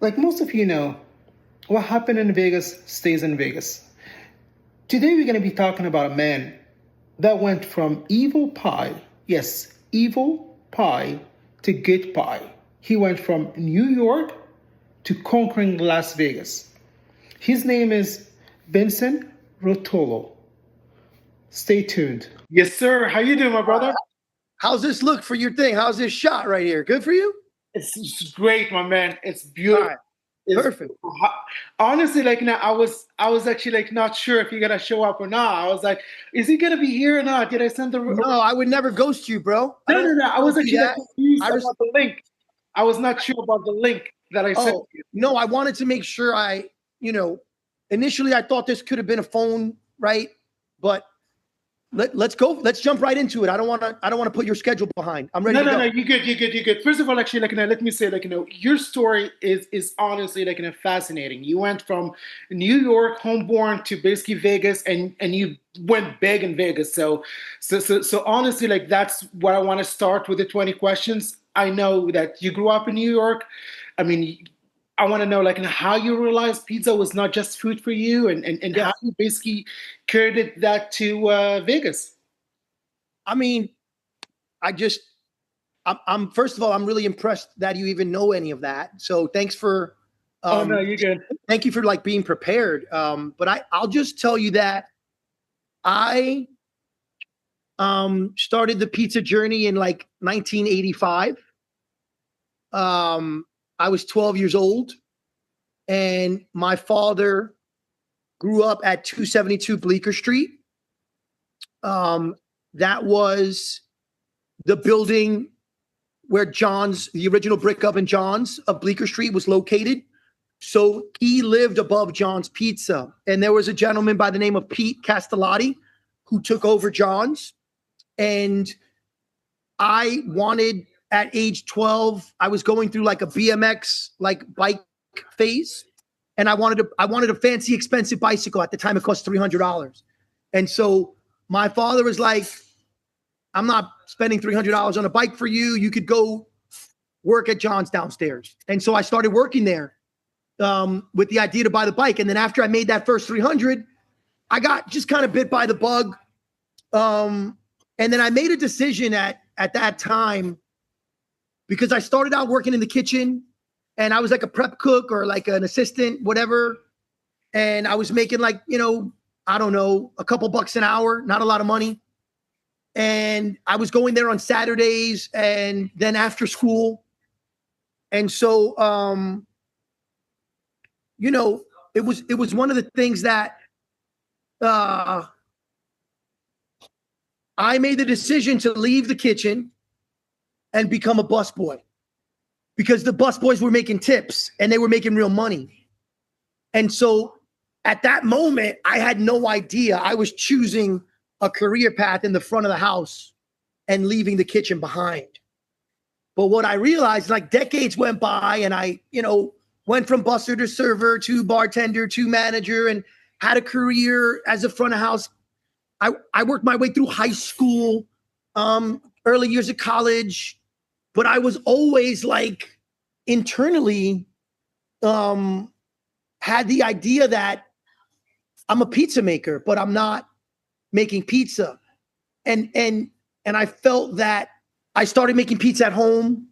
Like most of you know, what happened in Vegas stays in Vegas. Today we're going to be talking about a man that went from evil pie, yes, evil pie, to good pie. He went from New York to conquering Las Vegas. His name is Vincent Rotolo. Stay tuned. Yes, sir. How you doing, my brother? How's this look for your thing? How's this shot right here? Good for you? It's great, my man. It's beautiful. All right. It's Perfect. honestly like now I was actually like not sure if you're gonna show up or not. I was like, is he gonna be here or not? Did I send the No, I would never ghost you, bro. no. I was don't do actually like that. confused I about the link. I was not sure about the link that I sent you. no, I wanted to make sure initially I thought this could have been a phone, right? But let's go. Let's jump right into it. I don't want to put your schedule behind. I'm ready to go. No. You're good. First of all, actually, like, let me say, like, your story is honestly, like, fascinating. You went from New York, homeborn, to basically Vegas, and you went big in Vegas. So honestly, like, that's what I want to start with the 20 questions. I know that you grew up in New York. I mean, I want to know, like, how you realized pizza was not just food for you, and Yes. how you basically carried that to Vegas. I mean, I'm first of all, I'm really impressed that you even know any of that. So thanks for Oh no, you're good. thank you for like being prepared. But I'll just tell you that I started the pizza journey in like 1985. I was 12 years old, and my father grew up at 272 Bleecker Street. That was the building where the original brick oven John's of Bleecker Street was located. So he lived above John's Pizza. And there was a gentleman by the name of Pete Castellotti who took over John's. And I wanted, at age 12, I was going through like a BMX like bike phase. And I wanted a fancy, expensive bicycle. At the time, it cost $300. And so my father was like, I'm not spending $300 on a bike for you. You could go work at John's downstairs. And so I started working there with the idea to buy the bike. And then after I made that first 300, I got just kind of bit by the bug. And then I made a decision at that time, because I started out working in the kitchen and I was like a prep cook or like an assistant, whatever. And I was making like, I don't know, a couple bucks an hour, not a lot of money. And I was going there on Saturdays and then after school. And so, it was one of the things that I made the decision to leave the kitchen and become a busboy, because the busboys were making tips and they were making real money. And so at that moment, I had no idea I was choosing a career path in the front of the house and leaving the kitchen behind. But what I realized, like, decades went by and I, went from busser to server to bartender to manager and had a career as a front of house. I worked my way through high school, early years of college, but I was always like internally had the idea that I'm a pizza maker, but I'm not making pizza. And I felt that I started making pizza at home.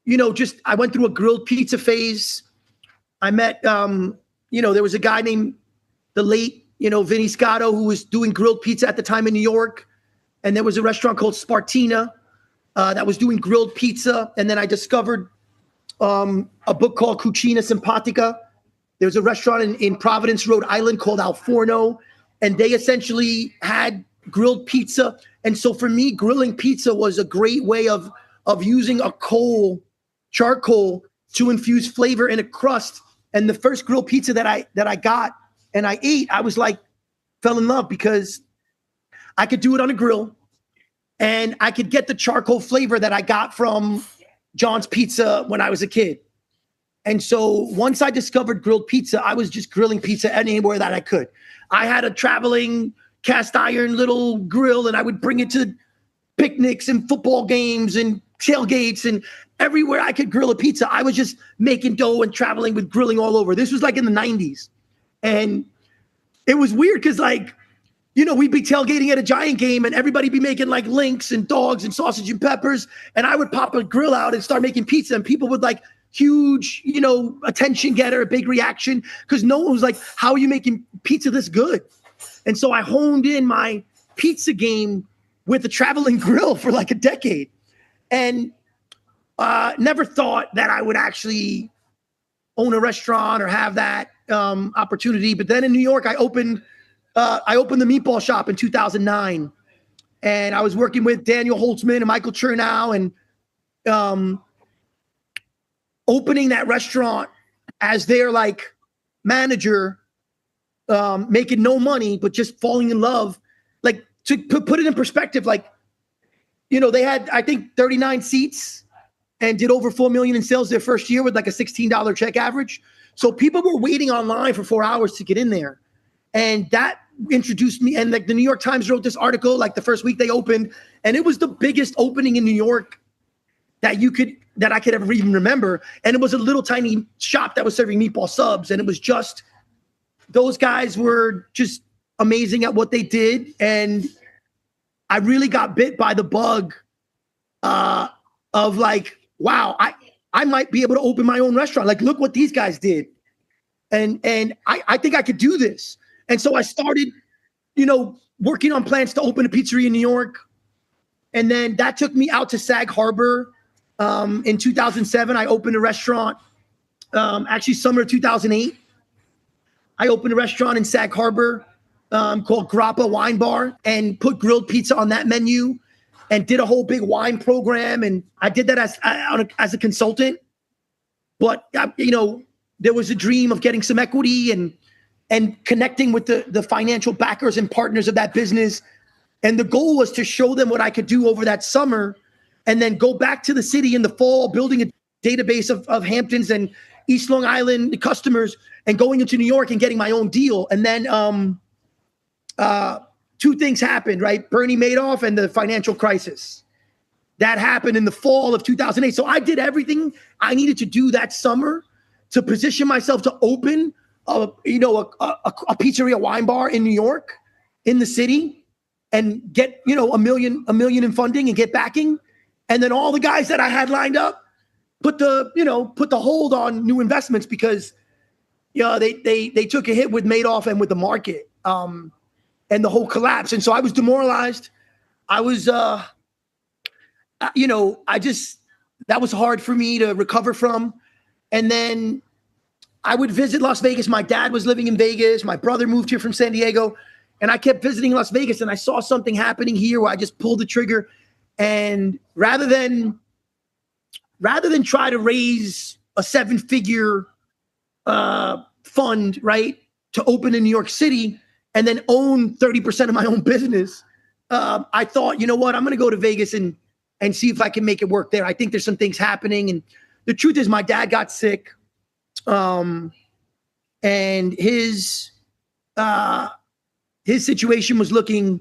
I went through a grilled pizza phase. I met, there was a guy named the late, Vinny Scotto, who was doing grilled pizza at the time in New York. And there was a restaurant called Spartina that was doing grilled pizza. And then I discovered a book called Cucina Simpatica. There was a restaurant in Providence, Rhode Island called Al Forno. And they essentially had grilled pizza. And so for me, grilling pizza was a great way of using charcoal, to infuse flavor in a crust. And the first grilled pizza that I got and I ate, I was like, fell in love, because I could do it on a grill and I could get the charcoal flavor that I got from John's Pizza when I was a kid. And so once I discovered grilled pizza, I was just grilling pizza anywhere that I could. I had a traveling cast iron little grill and I would bring it to picnics and football games and tailgates. And everywhere I could grill a pizza, I was just making dough and traveling with grilling all over. This was like in the 90s. And it was weird because like, you know, we'd be tailgating at a Giant game and everybody be making like links and dogs and sausage and peppers. And I would pop a grill out and start making pizza and people would like huge, you know, attention getter, a big reaction because no one was like, how are you making pizza this good? And so I honed in my pizza game with a traveling grill for like a decade and never thought that I would actually own a restaurant or have that opportunity. But then in New York, I opened the meatball shop in 2009, and I was working with Daniel Holtzman and Michael Chernow and opening that restaurant as their like manager, making no money, but just falling in love. Like to put it in perspective, like, you know, they had, I think 39 seats and did over 4 million in sales their first year with like a $16 check average. So people were waiting online for 4 hours to get in there. And that introduced me. And like the New York Times wrote this article, like the first week they opened, and it was the biggest opening in New York that I could ever even remember. And it was a little tiny shop that was serving meatball subs. And it was just, those guys were just amazing at what they did. And I really got bit by the bug of like, wow, I might be able to open my own restaurant. Like, look what these guys did. And I think I could do this. And so I started, you know, working on plans to open a pizzeria in New York. And then that took me out to Sag Harbor. In 2007, I opened a restaurant, actually summer of 2008. I opened a restaurant in Sag Harbor called Grappa Wine Bar and put grilled pizza on that menu and did a whole big wine program. And I did that as a consultant. But, you know, there was a dream of getting some equity and connecting with the financial backers and partners of that business. And the goal was to show them what I could do over that summer and then go back to the city in the fall, building a database of Hamptons and East Long Island customers and going into New York and getting my own deal. And then two things happened, right? Bernie Madoff and the financial crisis. That happened in the fall of 2008. So I did everything I needed to do that summer to position myself to open a pizzeria wine bar in New York, in the city, and get, you know, a million in funding and get backing. And then all the guys that I had lined up put the hold on new investments because, you know, they took a hit with Madoff and with the market and the whole collapse. And so I was demoralized. I was, that was hard for me to recover from. And then I would visit Las Vegas. My dad was living in Vegas. My brother moved here from San Diego. And I kept visiting Las Vegas and I saw something happening here where I just pulled the trigger. And rather than try to raise a 7-figure fund, right, to open in New York City and then own 30% of my own business, I thought, you know what, I'm going to go to Vegas and see if I can make it work there. I think there's some things happening. And the truth is my dad got sick. And his situation was looking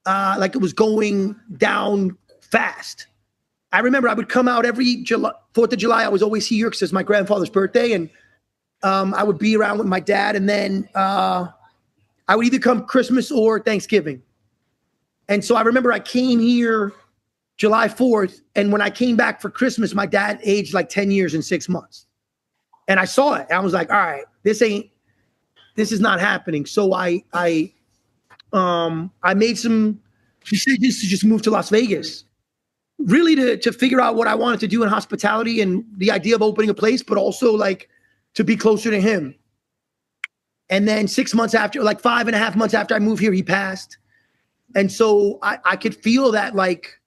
like it was going down fast. I remember I would come out every 4th of July. I was always here because it's my grandfather's birthday. And I would be around with my dad. And then I would either come Christmas or Thanksgiving. And so I remember I came here July 4th. And when I came back for Christmas, my dad aged like 10 years in 6 months. And I saw it. And I was like, all right, this is not happening. So I made some decisions to just move to Las Vegas, really to figure out what I wanted to do in hospitality and the idea of opening a place, but also like to be closer to him. And then 6 months after, like 5.5 months after I moved here, he passed. And so I could feel that, like,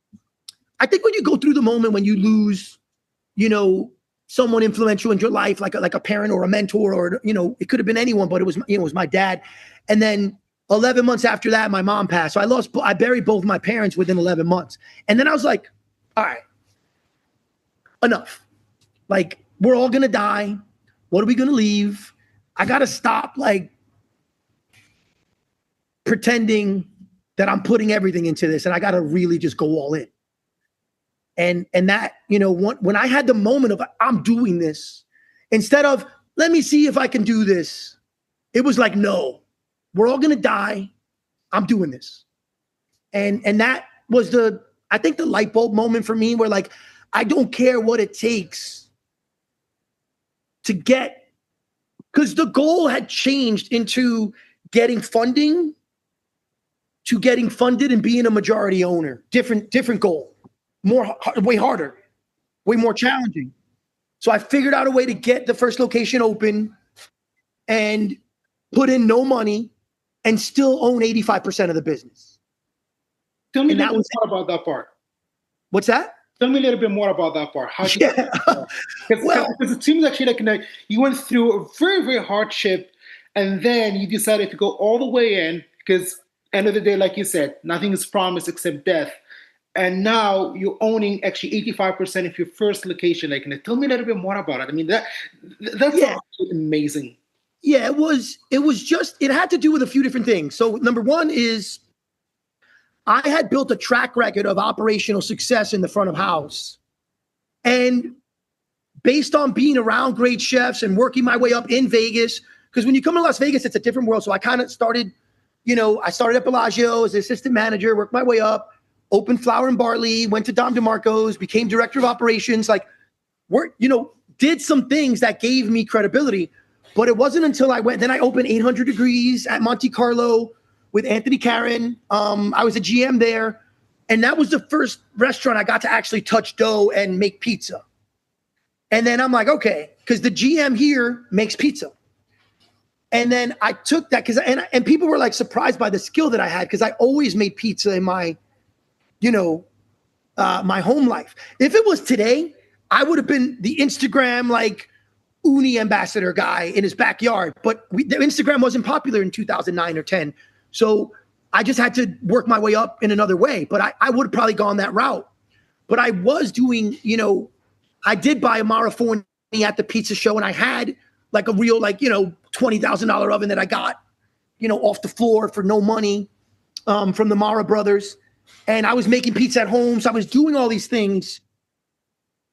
I think when you go through the moment when you lose, you know, someone influential in your life, like a parent or a mentor, or, you know, it could have been anyone, but it was my dad. And then 11 months after that, my mom passed. So I buried both my parents within 11 months. And then I was like, all right, enough. Like, we're all going to die. What are we going to leave? I got to stop, like, pretending that I'm putting everything into this. And I got to really just go all in. And that, when I had the moment of I'm doing this, instead of let me see if I can do this, it was like, no, we're all gonna die. I'm doing this. And that was I think the light bulb moment for me where like, I don't care what it takes to get, because the goal had changed into getting funding to getting funded and being a majority owner. Different goal, way harder, way more challenging. So I figured out a way to get the first location open and put in no money and still own 85% of the business. Tell me a little bit more about that part. What's that? Tell me a little bit more about that part. How did because it seems like you went through a very, very hardship, and then you decided to go all the way in, because end of the day, like you said, nothing is promised except death. And now you're owning actually 85% of your first location. Like, tell me a little bit more about it. I mean, that's amazing. Yeah, it had to do with a few different things. So number one is I had built a track record of operational success in the front of house. And based on being around great chefs and working my way up in Vegas, because when you come to Las Vegas, it's a different world. So I kind of started, I started at Bellagio as an assistant manager, worked my way up, opened Flour and Barley, went to Dom DeMarco's, became director of operations, did some things that gave me credibility. But it wasn't until I opened 800 Degrees at Monte Carlo with Anthony Caron. I was a GM there. And that was the first restaurant I got to actually touch dough and make pizza. And then I'm like, okay, because the GM here makes pizza. And then I took that and people were like surprised by the skill that I had, because I always made pizza in my, my home life. If it was today, I would have been the Instagram Uni ambassador guy in his backyard. But the Instagram wasn't popular in 2009 or 10. So I just had to work my way up in another way. But I would have probably gone that route. But I was doing, I did buy a Marafoni at the pizza show, and I had a real $20,000 oven that I got, off the floor for no money from the Mara brothers. And I was making pizza at home. So I was doing all these things.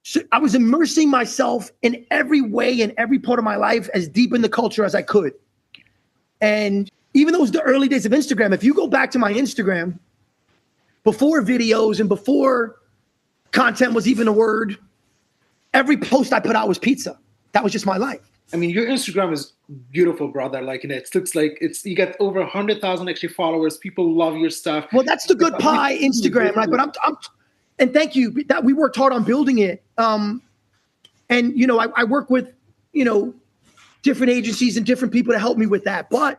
So I was immersing myself in every way, in every part of my life, as deep in the culture as I could. And even though it was the early days of Instagram, if you go back to my Instagram, before videos and before content was even a word, every post I put out was pizza. That was just my life. I mean, your Instagram is beautiful, brother. It looks like you got over 100,000 actually followers. People love your stuff. Well, that's the good pie Instagram, right? But I'm and thank you. That we worked hard on building it. And I work with different agencies and different people to help me with that. But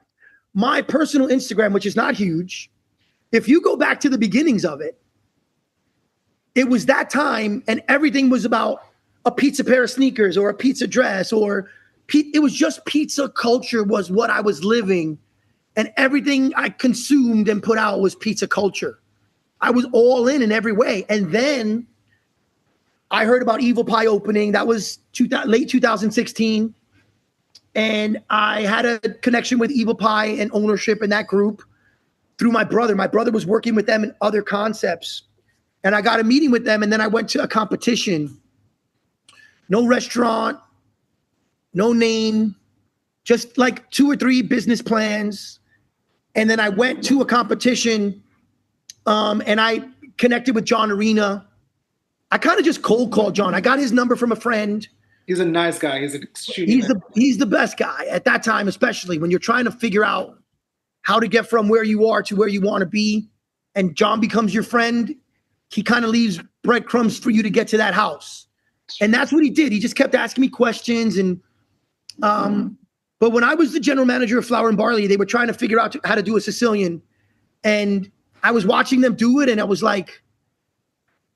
my personal Instagram, which is not huge, if you go back to the beginnings of it, it was that time, and everything was about a pizza pair of sneakers or a pizza dress, or it was just pizza culture was what I was living, and everything I consumed and put out was pizza culture. I was all in every way. And then I heard about Evil Pie opening. That was late 2016. And I had a connection with Evil Pie and ownership in that group through my brother. My brother was working with them in other concepts. And I got a meeting with them, and then I went to a competition. No restaurant, no name, just 2 or 3 business plans. And then I went to a competition, and I connected with John Arena. I kind of just cold called John. I got his number from a friend. He's a nice guy. He's the best guy at that time, especially when you're trying to figure out how to get from where you are to where you want to be. And John becomes your friend. He kind of leaves breadcrumbs for you to get to that house. And that's what he did. He just kept asking me questions. And but when I was the general manager of Flour and Barley, they were trying to figure out how to do a Sicilian. And I was watching them do it, and I was like,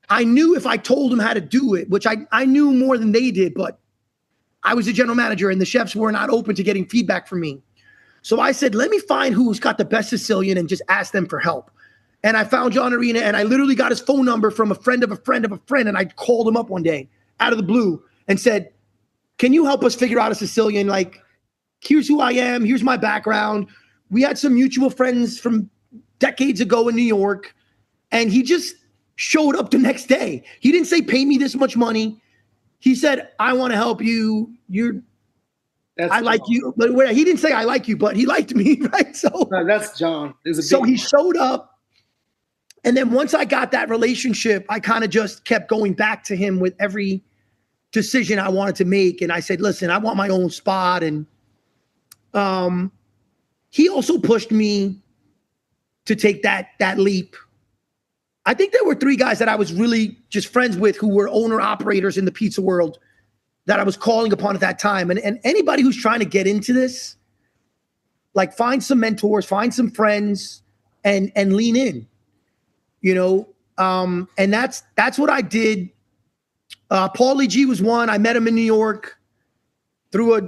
I knew if I told them how to do it, which I knew more than they did, but I was a general manager and the chefs were not open to getting feedback from me. So I said, let me find who's got the best Sicilian and just ask them for help. And I found John Arena, and I literally got his phone number from a friend of a friend of a friend. And I called him up one day out of the blue and said, can you help us figure out a Sicilian? Here's who I am. Here's my background. We had some mutual friends from decades ago in New York. And he just showed up the next day. He didn't say, pay me this much money. He said, I want to help you. I like you. But he didn't say I like you, but he liked me, right? So No, that's John. So he showed up. And then once I got that relationship, I kind of just kept going back to him with every decision I wanted to make. And I said, listen, I want my own spot. And he also pushed me to take that leap. I think there were 3 guys that I was really just friends with who were owner operators in the pizza world that I was calling upon at that time. And anybody who's trying to get into this, like, find some mentors, find some friends, and lean in, you know? And that's what I did. Paulie G was one. I met him in New York through a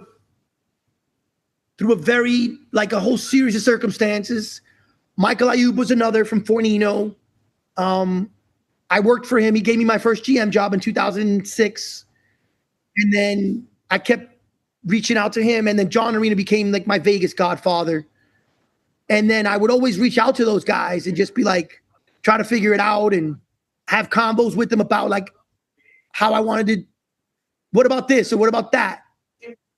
very, like, a whole series of circumstances. Michael Ayub was another from Fornino. I worked for him. He gave me my first GM job in 2006. And then I kept reaching out to him. And then John Arena became like my Vegas godfather. And then I would always reach out to those guys and just be like, try to figure it out and have combos with them about like how I wanted to, what about this or what about that?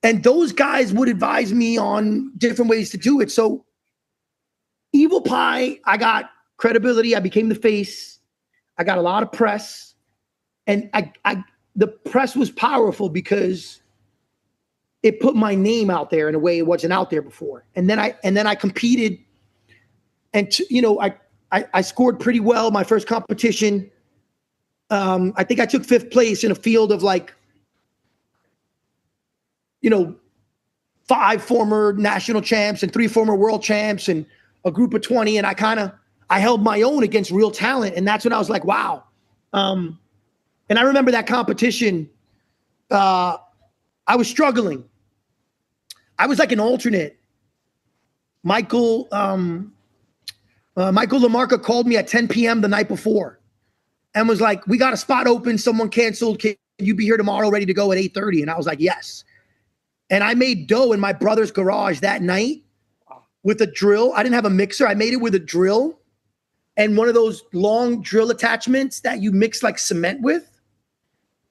And those guys would advise me on different ways to do it. So Evil Pie, I got credibility. I became the face. I got a lot of press. And the press was powerful because it put my name out there in a way it wasn't out there before. And then I competed, and I scored pretty well my first competition. I think I took 5th place in a field of like, 5 former national champs and 3 former world champs and a group of 20. And I held my own against real talent. And that's when I was like, wow. And I remember that competition. I was struggling. I was like an alternate. Michael LaMarca called me at 10 p.m. the night before and was like, we got a spot open. Someone canceled. Can you be here tomorrow ready to go at 8:30? And I was like, yes. And I made dough in my brother's garage that night with a drill. I didn't have a mixer. I made it with a drill and one of those long drill attachments that you mix like cement with.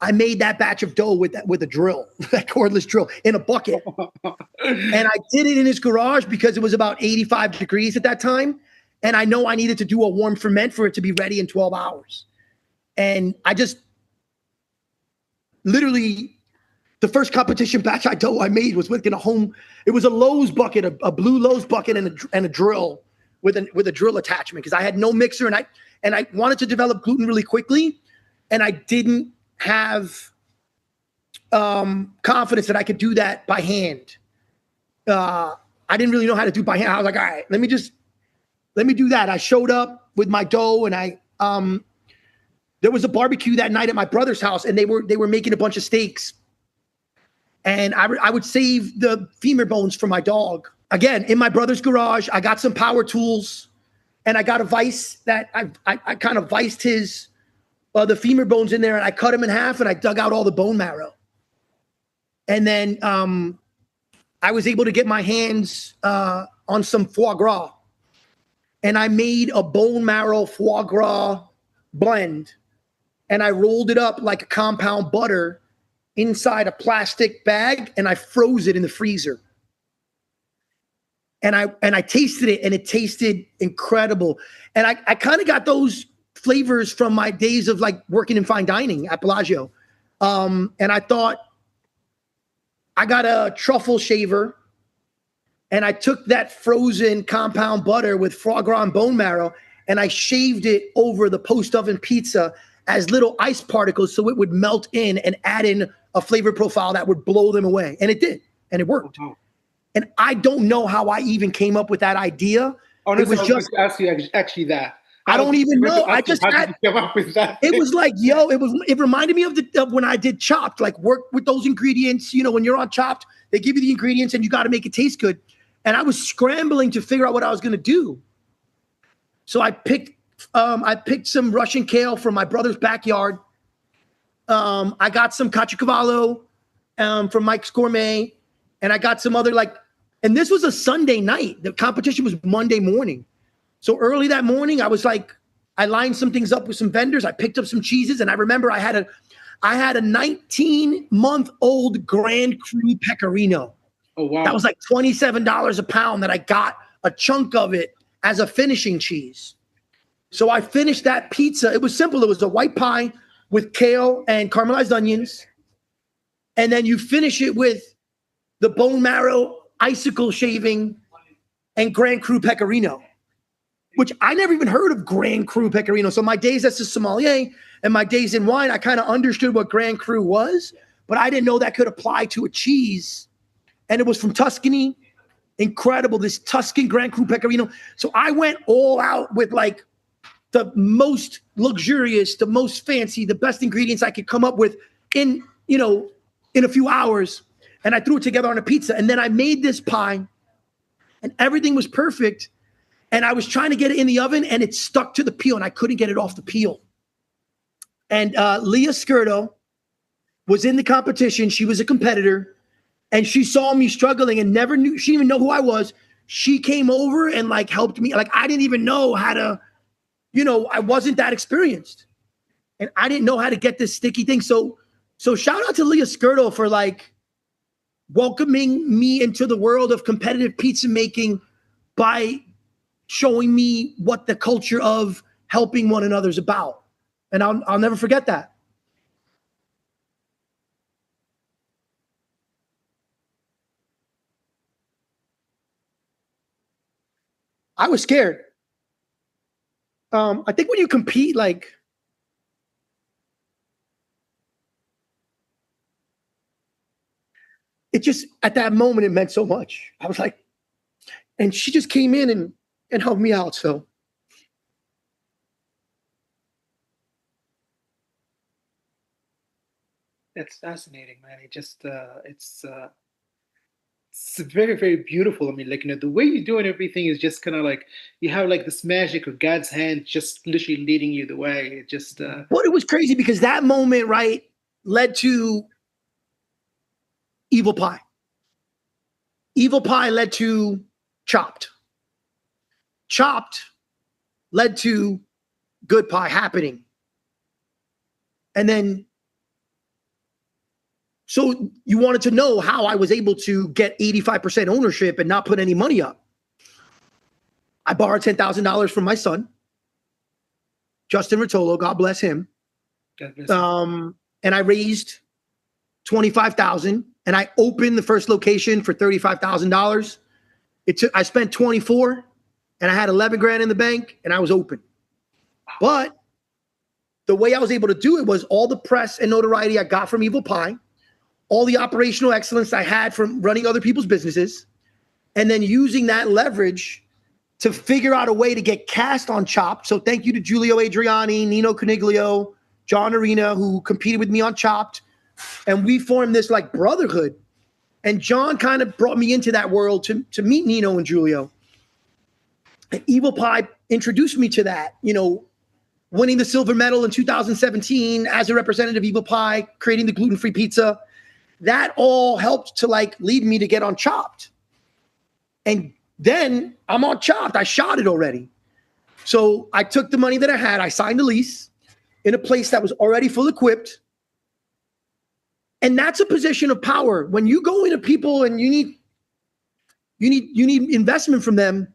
I made that batch of dough with a drill, that cordless drill in a bucket. And I did it in his garage because it was about 85 degrees at that time. And I know I needed to do a warm ferment for it to be ready in 12 hours. And I just literally, the first competition batch of dough I made was within it was a Lowe's bucket, a blue Lowe's bucket and a drill with a drill attachment because I had no mixer and I wanted to develop gluten really quickly. And I didn't have confidence that I could do that by hand. I didn't really know how to do it by hand. I was like, all right, let me do that. I showed up with my dough and there was a barbecue that night at my brother's house and they were making a bunch of steaks. And I would save the femur bones for my dog. Again, in my brother's garage, I got some power tools and I got a vise that I kind of viced his the femur bones in there, and I cut them in half and I dug out all the bone marrow. And then I was able to get my hands on some foie gras. And I made a bone marrow foie gras blend. And I rolled it up like a compound butter inside a plastic bag, and I froze it in the freezer. And I tasted it, and it tasted incredible. And I kind of got those flavors from my days of like working in fine dining at Bellagio. And I thought, I got a truffle shaver and I took that frozen compound butter with foie gras and bone marrow and I shaved it over the post oven pizza as little ice particles so it would melt in and add in a flavor profile that would blow them away. And it did. And it worked. Oh. And I don't know how I even came up with that idea. Honestly, I was just going to ask you actually that. I don't even know. I just had, come up with that. It was like, it reminded me of when I did Chopped, like work with those ingredients. You know, when you're on Chopped, they give you the ingredients and you got to make it taste good. And I was scrambling to figure out what I was going to do. So I picked some Russian kale from my brother's backyard. I got some caciocavallo from Mike's Gourmet. And I got some other and this was a Sunday night. The competition was Monday morning. So early that morning, I was like I lined some things up with some vendors. I picked up some cheeses, and I remember I had a 19-month-old Grand Cru Pecorino. Oh, wow. That was like $27 a pound that I got a chunk of it as a finishing cheese. So I finished that pizza. It was simple. It was a white pie with kale and caramelized onions. And then you finish it with the bone marrow, icicle shaving, and Grand Cru Pecorino, which I never even heard of Grand Cru Pecorino. So my days as a sommelier and my days in wine, I kind of understood what Grand Cru was, but I didn't know that could apply to a cheese. And it was from Tuscany. Incredible, this Tuscan Grand Cru Pecorino. So I went all out with like the most luxurious, the most fancy, the best ingredients I could come up with in a few hours. And I threw it together on a pizza. And then I made this pie and everything was perfect. And I was trying to get it in the oven and it stuck to the peel and I couldn't get it off the peel. And Leah Skirto was in the competition. She was a competitor and she saw me struggling and never knew, she didn't even know who I was. She came over and like helped me. Like I didn't even know how to, I wasn't that experienced and I didn't know how to get this sticky thing. So shout out to Leah Skirto for like welcoming me into the world of competitive pizza making by showing me what the culture of helping one another is about. And I'll never forget that. I was scared. I think when you compete, like, it just, at that moment, it meant so much. I was like, and she just came in and helped me out. So That's fascinating, man. It's very, very beautiful. I mean, like, the way you're doing everything is just kind of like you have like this magic of God's hand just literally leading you the way. It just, Well, it was crazy because that moment, right, led to Evil Pie. Evil Pie led to Chopped. Chopped led to Good Pie happening. And then, so you wanted to know how I was able to get 85% ownership and not put any money up. I borrowed $10,000 from my son, Justin Rotolo, God bless him. God bless him. And I raised $25,000 and I opened the first location for $35,000. I spent 24 and I had 11 grand in the bank and I was open. But the way I was able to do it was all the press and notoriety I got from Evil Pie, all the operational excellence I had from running other people's businesses, and then using that leverage to figure out a way to get cast on Chopped. So thank you to Giulio Adriani, Nino Coniglio, John Arena, who competed with me on Chopped. And we formed this like brotherhood. And John kind of brought me into that world to meet Nino and Giulio. And Evil Pie introduced me to that, winning the silver medal in 2017 as a representative of Evil Pie, creating the gluten-free pizza. That all helped to like lead me to get on Chopped. And then I'm on Chopped. I shot it already. So I took the money that I had. I signed a lease in a place that was already full equipped. And that's a position of power. When you go into people and you need investment from them,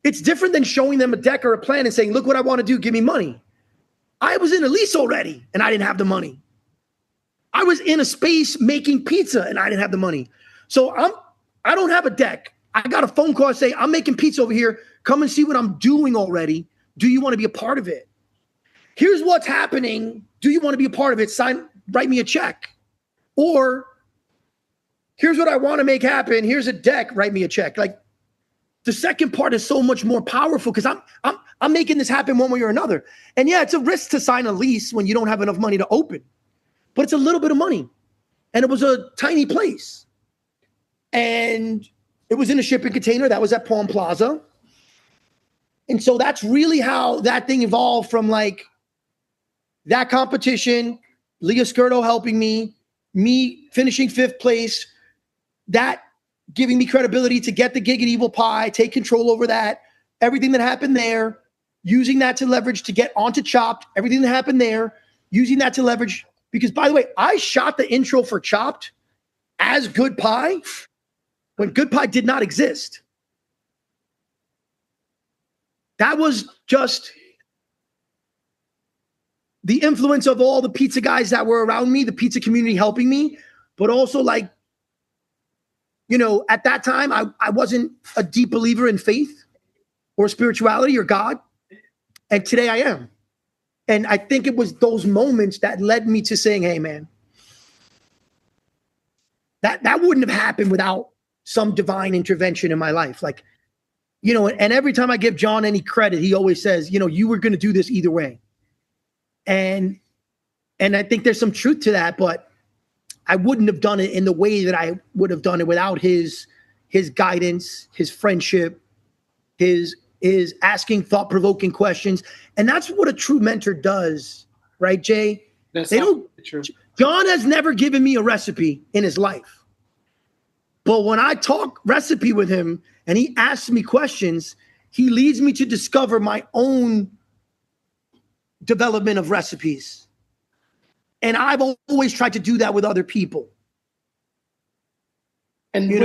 it's different than showing them a deck or a plan and saying, look what I want to do, give me money. I was in a lease already and I didn't have the money. I was in a space making pizza and I didn't have the money. So I don't have a deck. I got a phone call say, I'm making pizza over here. Come and see what I'm doing already. Do you want to be a part of it? Here's what's happening. Do you want to be a part of it? Write me a check. Or here's what I want to make happen. Here's a deck. Write me a check. Like the second part is so much more powerful because I'm making this happen one way or another. And yeah, it's a risk to sign a lease when you don't have enough money to open. But it's a little bit of money. And it was a tiny place. And it was in a shipping container. That was at Palm Plaza. And so that's really how that thing evolved from like that competition, Leah Skirto helping me finishing 5th place, that giving me credibility to get the gig at Evil Pie, take control over that, everything that happened there, using that to leverage to get onto Chopped, everything that happened there, using that to leverage. Because, by the way, I shot the intro for Chopped as Good Pie when Good Pie did not exist. That was just the influence of all the pizza guys that were around me, the pizza community helping me, but also like, you know, at that time, I wasn't a deep believer in faith or spirituality or God. And today I am. And I think it was those moments that led me to saying, hey, man, that wouldn't have happened without some divine intervention in my life. Like, you know, and every time I give John any credit, he always says, you know, you were going to do this either way. And I think there's some truth to that, but I wouldn't have done it in the way that I would have done it without his guidance, his friendship, his asking thought-provoking questions. And that's what a true mentor does, right, Jay? That's true. John has never given me a recipe in his life. But when I talk recipe with him and he asks me questions, he leads me to discover my own development of recipes. And I've always tried to do that with other people. And when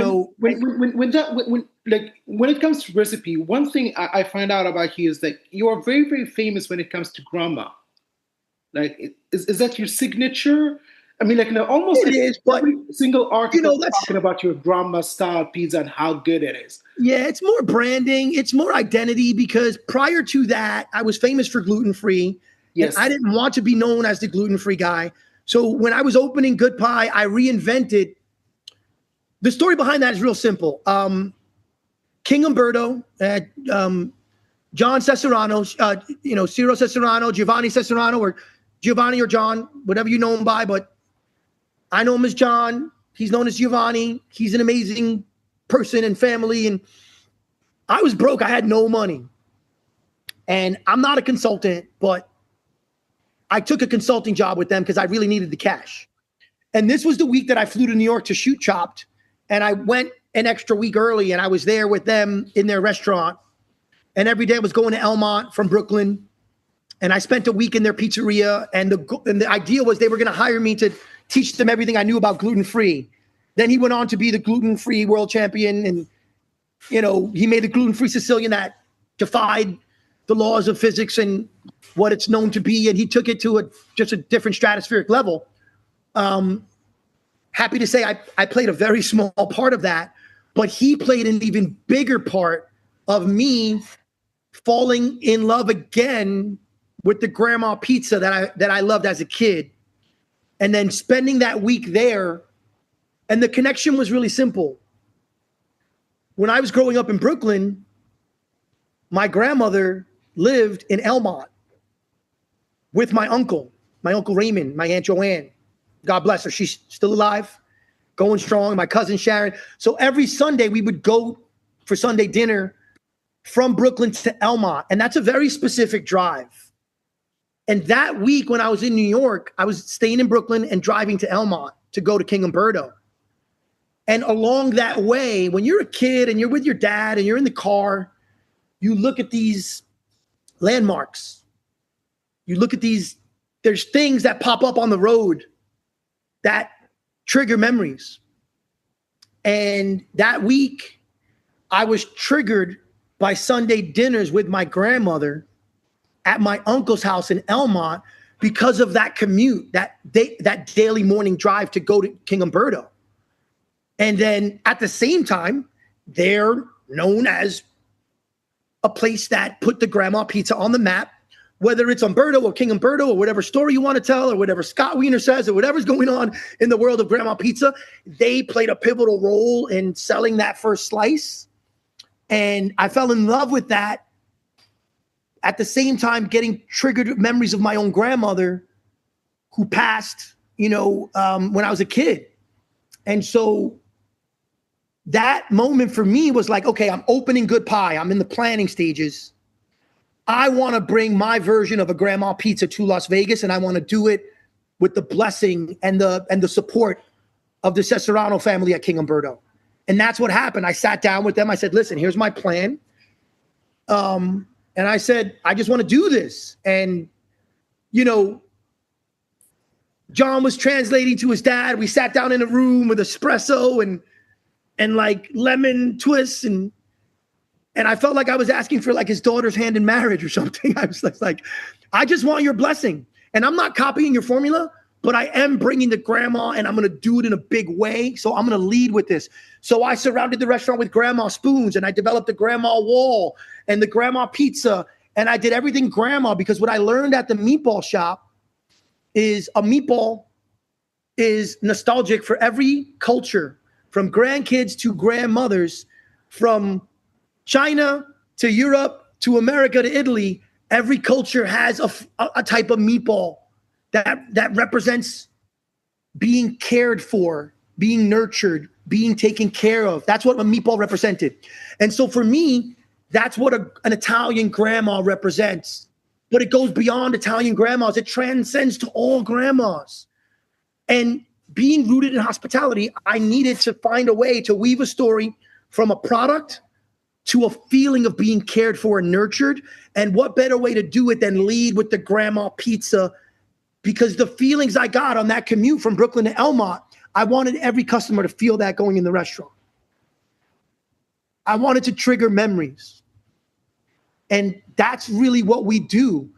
it comes to recipe, one thing I find out about you is that you are very, very famous when it comes to grandma. Like, is that your signature? I mean, like, almost it is, but every single article that's talking about your grandma style pizza and how good it is. Yeah, it's more branding. It's more identity, because prior to that, I was famous for gluten-free. Yes. And I didn't want to be known as the gluten-free guy. So when I was opening Good Pie, I reinvented. The story behind that is real simple. King Umberto, John Cesarano, Ciro Cesarano, Giovanni Cesarano, or Giovanni or John, whatever you know him by, but I know him as John. He's known as Giovanni. He's an amazing person and family. And I was broke. I had no money. And I'm not a consultant, but I took a consulting job with them because I really needed the cash. And this was the week that I flew to New York to shoot Chopped. And I went an extra week early, and I was there with them in their restaurant. And every day I was going to Elmont from Brooklyn. And I spent a week in their pizzeria. And the idea was they were going to hire me to teach them everything I knew about gluten-free. Then he went on to be the gluten-free world champion. And, you know, he made a gluten-free Sicilian that defied the laws of physics and what it's known to be. And he took it to just a different stratospheric level. Happy to say I played a very small part of that, but he played an even bigger part of me falling in love again with the grandma pizza that I loved as a kid. And then spending that week there, and the connection was really simple. When I was growing up in Brooklyn, my grandmother lived in Elmont with my uncle Raymond, my Aunt Joanne. God bless her. She's still alive, going strong. My cousin Sharon. So every Sunday we would go for Sunday dinner from Brooklyn to Elmont. And that's a very specific drive. And that week when I was in New York, I was staying in Brooklyn and driving to Elmont to go to King Umberto. And along that way, when you're a kid and you're with your dad and you're in the car, you look at these landmarks. You look at there's things that pop up on the road that trigger memories. And that week, I was triggered by Sunday dinners with my grandmother at my uncle's house in Elmont because of that commute, that daily morning drive to go to King Umberto. And then at the same time, they're known as a place that put the grandma pizza on the map. Whether it's Umberto or King Umberto or whatever story you want to tell or whatever Scott Wiener says or whatever's going on in the world of grandma pizza, they played a pivotal role in selling that first slice. And I fell in love with that. At the same time, getting triggered memories of my own grandmother who passed, when I was a kid. And so that moment for me was like, okay, I'm opening Good Pie. I'm in the planning stages. I want to bring my version of a grandma pizza to Las Vegas, and I want to do it with the blessing and the support of the Cesarano family at King Umberto. And that's what happened. I sat down with them. I said, listen, here's my plan. And I said, I just want to do this. And, you know, John was translating to his dad. We sat down in a room with espresso and like lemon twists. And I felt like I was asking for like his daughter's hand in marriage or something. I was like, I just want your blessing. And I'm not copying your formula, but I am bringing the grandma, and I'm going to do it in a big way. So I'm going to lead with this. So I surrounded the restaurant with grandma spoons, and I developed the grandma wall and the grandma pizza. And I did everything grandma, because what I learned at the meatball shop is a meatball is nostalgic for every culture, from grandkids to grandmothers, from China to Europe to America to Italy. Every culture has a type of meatball that represents being cared for, being nurtured, being taken care of. That's what a meatball represented. And so for me, that's what an Italian grandma represents. But it goes beyond Italian grandmas. It transcends to all grandmas. And being rooted in hospitality, I needed to find a way to weave a story from a product to a feeling of being cared for and nurtured. And what better way to do it than lead with the grandma pizza? Because the feelings I got on that commute from Brooklyn to Elmont, I wanted every customer to feel that going in the restaurant. I wanted to trigger memories. And that's really what we do.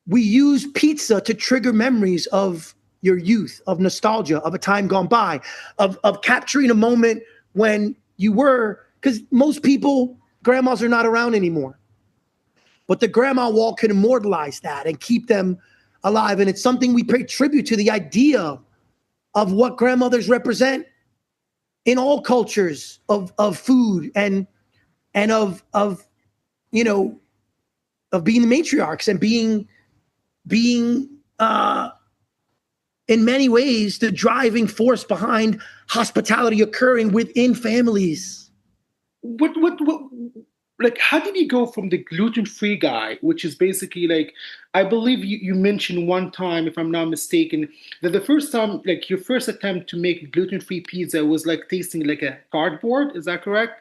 We use pizza to trigger memories of your youth, of nostalgia, of a time gone by, of capturing a moment when you were, because most people, grandmas are not around anymore. But the grandma wall can immortalize that and keep them alive. And it's something we pay tribute to, the idea of what grandmothers represent in all cultures of food and of you know, of being the matriarchs and being in many ways the driving force behind hospitality occurring within families. What like, how did you go from the gluten-free guy, which is basically like, I believe you mentioned one time, if I'm not mistaken, that the first time, like your first attempt to make gluten-free pizza was like tasting like a cardboard. Is that correct?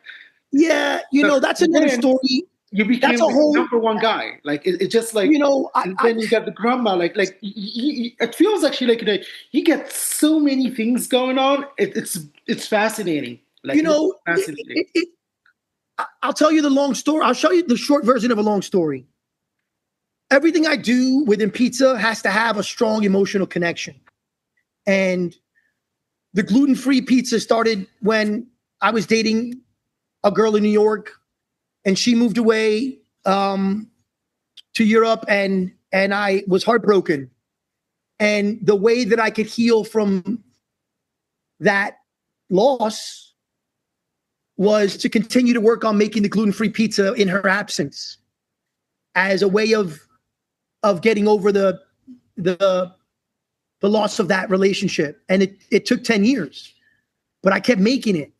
Yeah, you know, that's another story. You became That's a like whole number one guy. Like it's just like, you know, and then you got the grandma. Like it feels actually like, you know, you get so many things going on. It's fascinating. Like, you know, it's fascinating. I'll tell you the long story. I'll show you the short version of a long story. Everything I do within pizza has to have a strong emotional connection. And the gluten-free pizza started when I was dating a girl in New York, and she moved away to Europe, and I was heartbroken. And the way that I could heal from that loss was to continue to work on making the gluten-free pizza in her absence as a way of getting over the loss of that relationship. And it took 10 years, but I kept making it.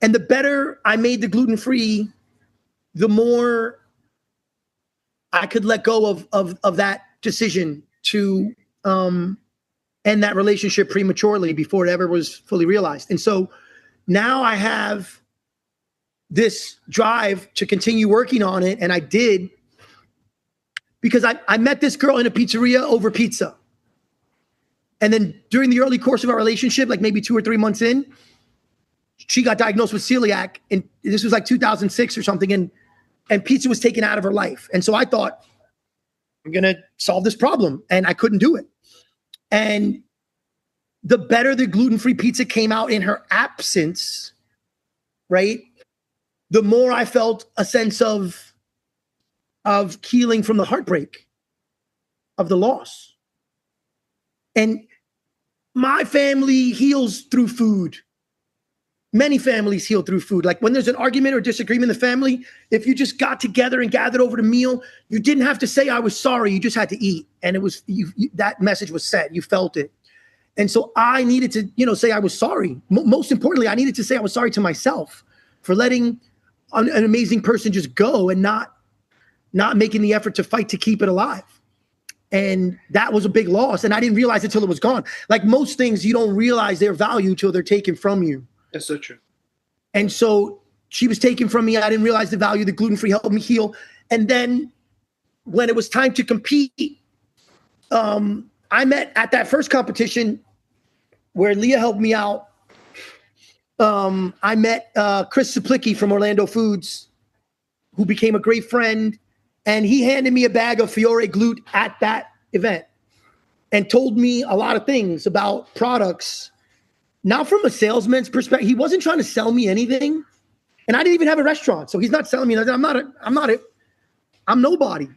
And the better I made the gluten-free, the more I could let go of that decision to end that relationship prematurely before it ever was fully realized. And so now I have this drive to continue working on it. And I did, because I met this girl in a pizzeria over pizza. And then during the early course of our relationship, like maybe 2 or 3 months in, she got diagnosed with celiac. And this was like 2006 or something. And pizza was taken out of her life. And so I thought, I'm going to solve this problem. And I couldn't do it. And the better the gluten-free pizza came out in her absence, right, the more I felt a sense of healing from the heartbreak of the loss. And my family heals through food. Many families heal through food. Like when there's an argument or disagreement in the family, if you just got together and gathered over the meal, you didn't have to say, I was sorry. You just had to eat. And it was, that message was said. You felt it. And so I needed to, say I was sorry. Most importantly, I needed to say I was sorry to myself for letting an amazing person just go and not making the effort to fight to keep it alive. And that was a big loss. And I didn't realize it till it was gone. Like most things, you don't realize their value till they're taken from you. That's so true. And so she was taken from me. I didn't realize the value. The gluten-free helped me heal. And then when it was time to compete, I met at that first competition where Leah helped me out. I met Chris Saplicki from Orlando Foods, who became a great friend. And he handed me a bag of Fiore glute at that event and told me a lot of things about products. Not from a salesman's perspective. He wasn't trying to sell me anything. And I didn't even have a restaurant. So he's not selling me nothing. I'm nobody.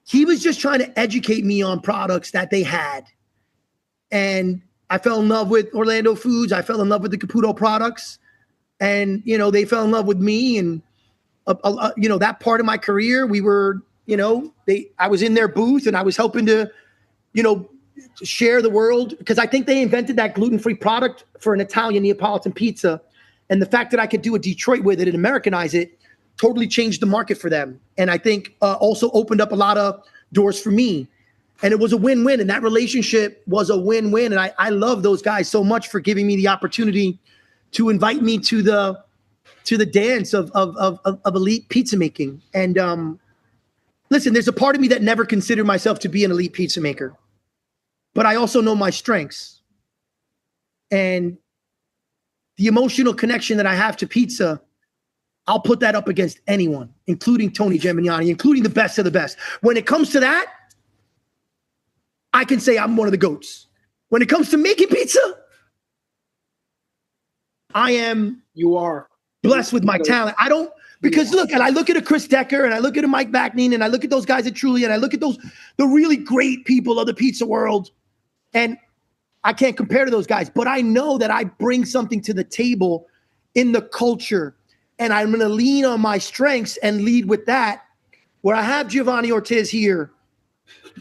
He was just trying to educate me on products that they had. And I fell in love with Orlando Foods. I fell in love with the Caputo products. And, they fell in love with me. And, that part of my career, we were, I was in their booth and I was helping to, share the world. Because I think they invented that gluten-free product for an Italian Neapolitan pizza. And the fact that I could do a Detroit with it and Americanize it totally changed the market for them. And I think also opened up a lot of doors for me. And it was a win-win. And that relationship was a win-win. And I love those guys so much for giving me the opportunity to invite me to the dance of elite pizza making. And listen, there's a part of me that never considered myself to be an elite pizza maker. But I also know my strengths. And the emotional connection that I have to pizza, I'll put that up against anyone, including Tony Gemignani, including the best of the best. When it comes to that, I can say I'm one of the GOATs. When it comes to making pizza, You are blessed with my talent. Because look, and I look at a Chris Decker and I look at a Mike Backnine and I look at those guys at Truly and I look at the really great people of the pizza world, and I can't compare to those guys, but I know that I bring something to the table in the culture, and I'm going to lean on my strengths and lead with that, where I have Giovanni Ortiz here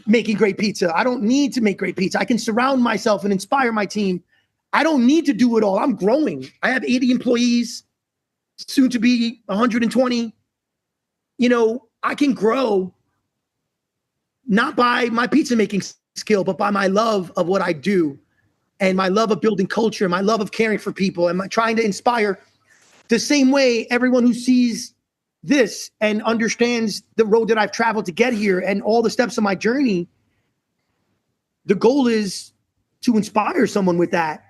making great pizza. I don't need to make great pizza. I can surround myself and inspire my team. I don't need to do it all. I'm growing. I have 80 employees, soon to be 120. I can grow not by my pizza making skill, but by my love of what I do and my love of building culture, my love of caring for people, and my trying to inspire the same way everyone who sees this and understands the road that I've traveled to get here and all the steps of my journey. The goal is to inspire someone with that.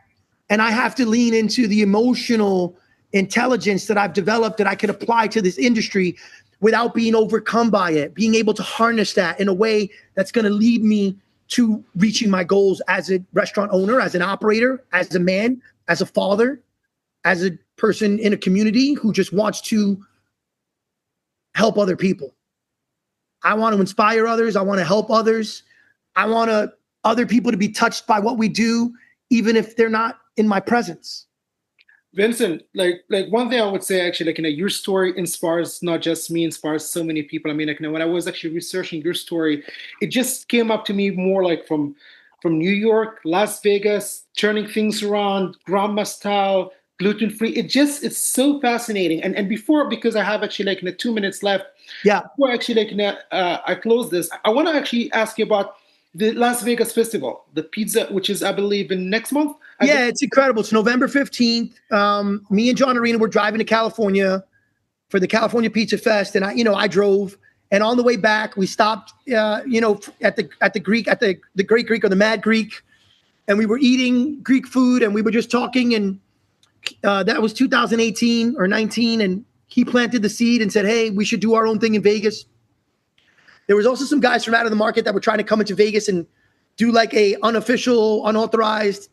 And I have to lean into the emotional intelligence that I've developed that I can apply to this industry without being overcome by it, being able to harness that in a way that's going to lead me to reaching my goals as a restaurant owner, as an operator, as a man, as a father, as a person in a community who just wants to help other people. I want to inspire others. I want to help others. I want other people to be touched by what we do, even if they're not in my presence. Vincent, like one thing I would say actually, your story inspires not just me, inspires so many people. I mean, when I was actually researching your story, it just came up to me more like from New York, Las Vegas, turning things around, grandma style, gluten-free. It's so fascinating. And before, because I have actually 2 minutes left. Yeah. Before actually I close this, I want to actually ask you about the Las Vegas Festival, the pizza, which is, I believe, in next month. It's incredible. It's November 15th. Me and John Arena were driving to California for the California Pizza Fest. And I drove, and on the way back, we stopped, at the Greek, at the Great Greek or the Mad Greek. And we were eating Greek food and we were just talking. And that was 2018 or 19. And he planted the seed and said, hey, we should do our own thing in Vegas. There was also some guys from out of the market that were trying to come into Vegas and do like a unofficial, unauthorized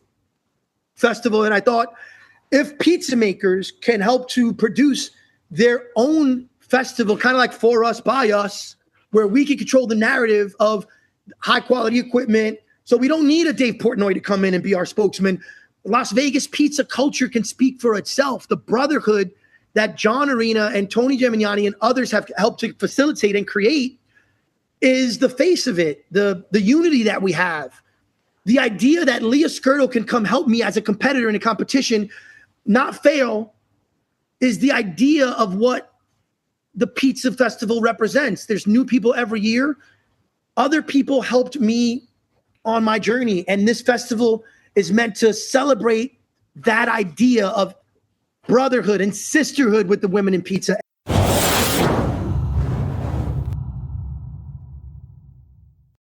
festival. And I thought, if pizza makers can help to produce their own festival, kind of like for us, by us, where we can control the narrative of high quality equipment. So we don't need a Dave Portnoy to come in and be our spokesman. Las Vegas pizza culture can speak for itself. The brotherhood that John Arena and Tony Gemignani and others have helped to facilitate and create is the face of it, the unity that we have. The idea that Leah Skirtle can come help me as a competitor in a competition, not fail, is the idea of what the pizza festival represents. There's new people every year. Other people helped me on my journey. And this festival is meant to celebrate that idea of brotherhood and sisterhood with the women in pizza